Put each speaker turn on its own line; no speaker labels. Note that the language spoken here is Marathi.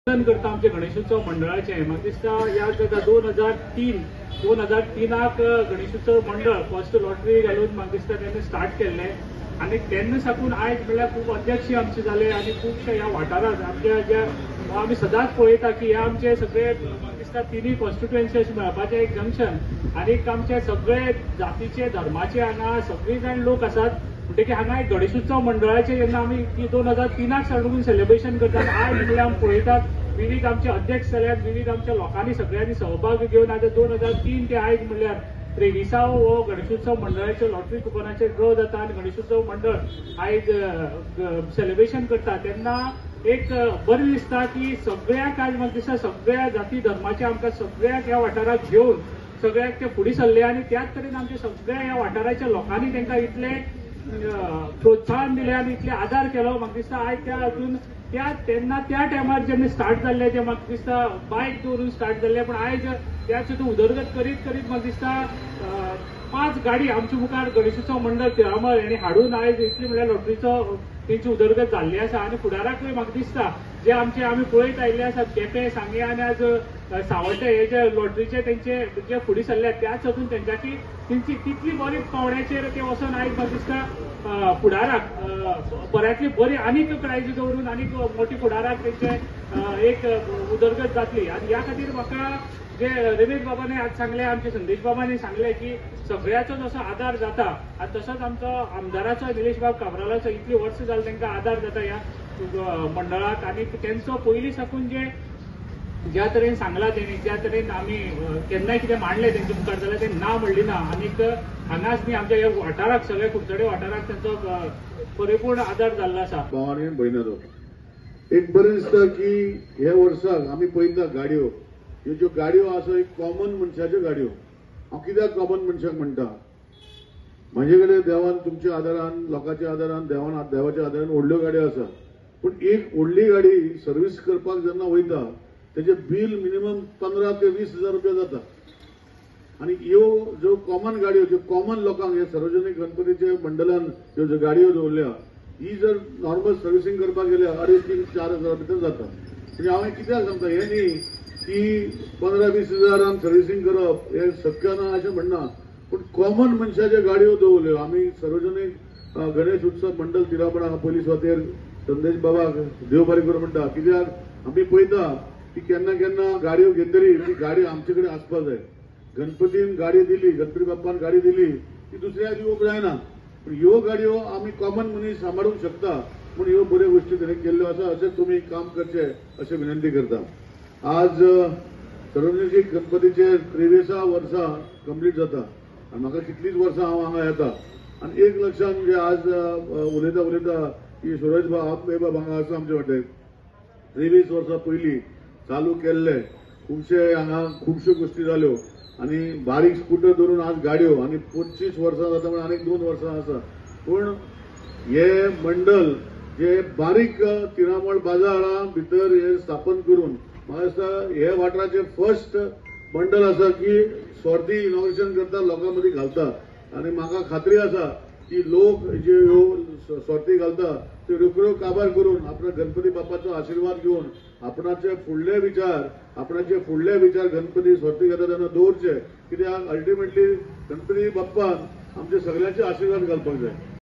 करता आमचे गणेशोत्सव मंडळाचे म्हाका दिसता याद जाता 2003 गणेशोत्सव मंडळ फर्स्ट लॉटरी घालून म्हाका दिसता तेन्ना स्टार्ट केल्ले आनी तेन्ना साकून आयज म्हळ्यार खूब अध्यक्ष आमचे जाले आनी खुबशे ह्या वाठारांत आमच्या ज्या आमी सदांच पळयता की हे आमचे सगळे म्हाका दिसता तिनूय कॉन्स्टिट्युएन्सी अशें मेळपाचें एक जंक्शन आनीक आमचे सगळे जातीचे धर्माचे हांगा सगळीं जाण लोक आसात म्हणटकीर हांगा एक गणेशोत्सव मंडळाचे जेन्ना आमी 2003 सावन सेलिब्रेशन करतात आयज म्हळ्यार आमी पळयतात विविध आमचे अध्यक्ष जाल्यात विविध आमच्या लोकांनी सगळ्यांनी सहभाग घेवन आज 2003 ते आयज म्हळ्यार 23वा हो गणेशोत्सव मंडळाचे लॉटरी कुपनाचे ड्रॉ जाता आनी गणेशोत्सव मंडळ आयज सेलिब्रेशन करता तेन्ना एक बरें दिसता की सगळ्याक आज म्हाका दिसता सगळ्या जाती धर्माचे आमकां सगळ्याक ह्या वाठाराक घेवन सगळ्याक ते फुडें सरले आनी त्याच तरेन आमच्या सगळ्या ह्या वाठाराच्या लोकांनी तांकां इतले प्रोत्साहन दिले आनी इतले आदार केलो म्हाका दिसता आयज त्या हातून त्या टायमार जेन्ना स्टार्ट जाल्ले ते म्हाका दिसता बायक दवरून स्टार्ट जाल्ले पण आयज त्याच उदरगत करीत करीत म्हाका दिसता 5 गाडी आमच्या मुखार गणेशोत्सव मंडळ तिळामळ हेणी हाडून आयज इतली म्हळ्यार लॉटरीचो तेंची उदरगत जाल्ली आसा आनी फुडाराकूय म्हाका दिसता जे आमचे आमी पळयत आयिल्ले आसात केपें सांगे आनी आज सावड्डे हे जे लॉटरीचे तेंचे जे फुडें सरल्यात त्याच हातून तेंच्याची तेंची तितली बरी पावण्याचेर ते वचोन आयज म्हाका दिसता फुडाराक बऱ्यांतली बरी आनीक प्रायजी दवरून आनीक मोठी फुडाराक तेंचे एक उदरगत जातली आनी ह्या खातीर म्हाका जे रमेश बाबांनी आज सांगले आमचे संदेश बाबांनी सांगले की सगळ्याचो जसो आदार जाता आनी तसोच आमचो आमदाराचो निलेश बाब काब्रालाचो इतली वर्सां जाली तांकां आदार जाता ह्या मंडळाक आनी तेंचो पयलीं साकून जे ज्या तरेन सांगला तेणी ज्या तरेन आमी केन्नाय कितें मांडलें तेंचे मुखार जाल्यार तें ना म्हणली ना आनीक हांगाच न्ही आमच्या ह्या वाठाराक सगळ्या कुडचडे वाठाराक तेंचो परिपूर्ण आदार जाल्लो आसा.
भावानी भयणाचो एक बरें दिसता की हे वर्साक आमी पळयता गाडयो ह्यो ज्यो गाडयो आसा एक कॉमन मनशाच्यो गाडयो हांव कित्याक कॉमन मनशाक म्हणटा म्हाजे कडेन देवान तुमच्या आदारान लोकांच्या आदारान देवाच्या आदारान व्हडल्यो गाडयो आसा पूण एक व्हडली गाडी सर्वीस करपाक जेन्ना वयता तेजे बील मिनिमम 15 ते 20 हजार रुपया जाता आनी ह्यो ज्यो कॉमन गाडयो ज्यो कॉमन लोकांक हे सार्वजनीक गणपतीचे मंडळान ज्यो ज्यो गाडयो दवरल्या ही जर नॉर्मल सर्विसींग करपाक गेल्यार 2.5 ते 4 हजार भितर जाता म्हणजे हांवें कित्याक सांगता हे न्ही की 15-20 हजारान सर्विसींग करप हे शक्य ना अशें म्हणना पूण कॉमन मनशाच्यो गाडयो दवरल्यो आमी सार्वजनीक गणेश उत्सव मंडळ तिळामळा पयलीं स्वातेर संदेश बाबाक देव बरें करूं म्हणटा कित्याक आमी पळयता की केन्ना केन्ना गाडयो घेतली ती गाडी आमचे कडेन आसपाक जाय गणपतीन गाडी दिली गणपती बाप्पान गाडी दिली ती दुसऱ्याक दिवंक जायना पूण ह्यो गाडयो आमी कॉमन मनीस सांबाळूंक शकता पूण ह्यो बऱ्यो गोश्टी तेणें केल्ल्यो आसा अशें तुमी काम करचें अशें विनंती करता. आज सार्वजनीक गणपतीचे 23 वर्सां कंप्लीट जाता आनी म्हाका कितलींच वर्सां हांव हांगा येता आनी एक लक्षात म्हणजे आज उलयता की सुरेश बाब हांगा आसा आमचे वाटेन 23 वर्सां पयलीं चालू केल्ले खुबशे हांगा खुबश्यो गोश्टी जाल्यो आनी बारीक स्कूटर धरून आज गाडयो आनी 25 वर्सां जाता म्हणून आनीक 2 वर्सां आसा पूण हे मंडळ जे बारीक तिळामळ बाजारा भितर हे स्थापन करून म्हाका दिसता हे वाठाराचे फर्स्ट मंडळ आसा की स्वार्थी इनॉग्रेशन करता लोकां मदीं घालता आनी म्हाका खात्री आसा की लोक जे ह्यो स्वार्थी घालता ते रोखड्यो काबार करून आपल्या गणपती बाप्पाचो आशिर्वाद घेवन आपणाचे फुडले विचार गणपती स्वार्थी घेता तेन्ना दवरचे कित्याक अल्टिमेटली गणपती बाप्पान आमचे सगळ्यांचे आशिर्वाद घालपाक जाय.